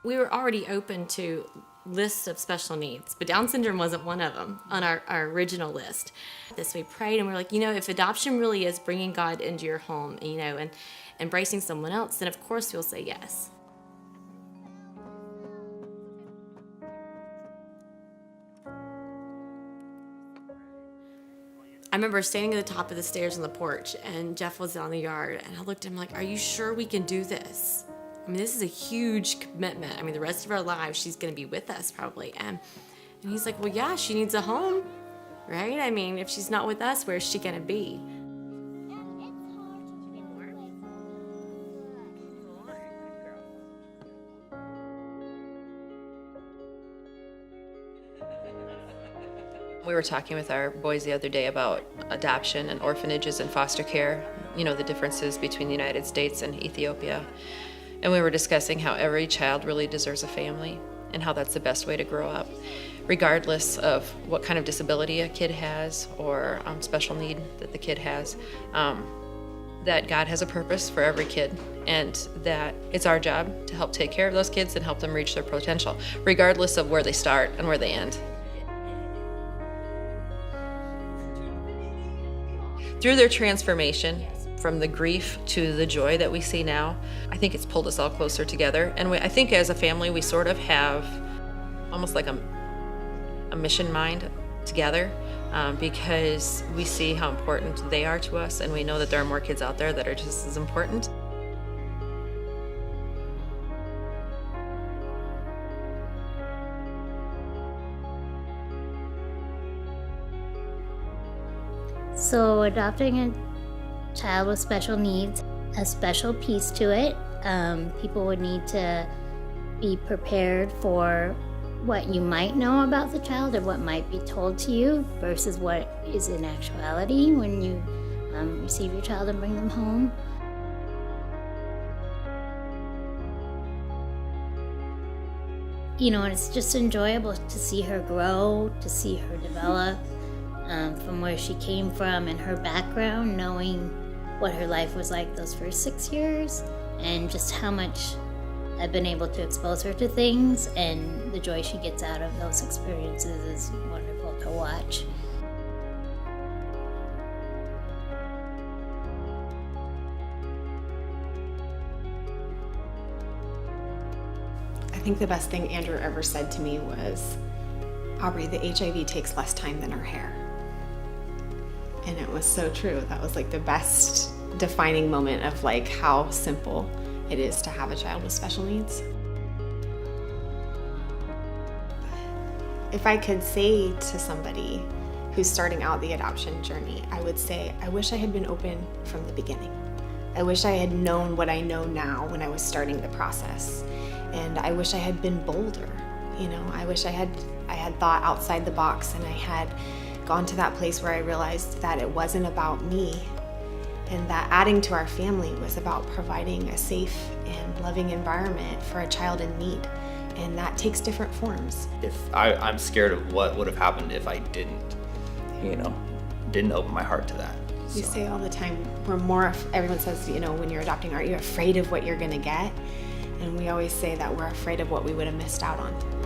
We were already open to lists of special needs, but Down syndrome wasn't one of them on our original list. This we prayed and we're like, if adoption really is bringing God into your home, and embracing someone else, then of course we'll say yes. I remember standing at the top of the stairs on the porch, and Jeff was on the yard, and I looked at him like, are you sure we can do this? I mean, this is a huge commitment. I mean, the rest of our lives, she's going to be with us probably. And he's like, well, yeah, she needs a home, right? I mean, if she's not with us, where's she going to be? We were talking with our boys the other day about adoption and orphanages and foster care, the differences between the United States and Ethiopia. And we were discussing how every child really deserves a family and how that's the best way to grow up, regardless of what kind of disability a kid has or special need that the kid has, that God has a purpose for every kid and that it's our job to help take care of those kids and help them reach their potential, regardless of where they start and where they end. Through their transformation, from the grief to the joy that we see now, I think it's pulled us all closer together. And I think as a family, we sort of have almost like a mission mind together because we see how important they are to us, and we know that there are more kids out there that are just as important. So adopting a child with special needs, a special piece to it. People would need to be prepared for what you might know about the child or what might be told to you versus what is in actuality when you receive your child and bring them home. And it's just enjoyable to see her grow, to see her develop. From where she came from and her background, knowing what her life was like those first 6 years and just how much I've been able to expose her to things, and the joy she gets out of those experiences is wonderful to watch. I think the best thing Andrew ever said to me was, Aubrey, the HIV takes less time than our hair. And it was so true. That was like the best defining moment of like how simple it is to have a child with special needs. If I could say to somebody who's starting out the adoption journey, I would say, I wish I had been open from the beginning. I wish I had known what I know now when I was starting the process. And I wish I had been bolder. I wish I had thought outside the box, and I had gone to that place where I realized that it wasn't about me, and that adding to our family was about providing a safe and loving environment for a child in need, and that takes different forms. If I'm scared of what would have happened if I didn't open my heart to that. You say all the time, everyone says, when you're adopting, aren't you afraid of what you're gonna get? And we always say that we're afraid of what we would have missed out on.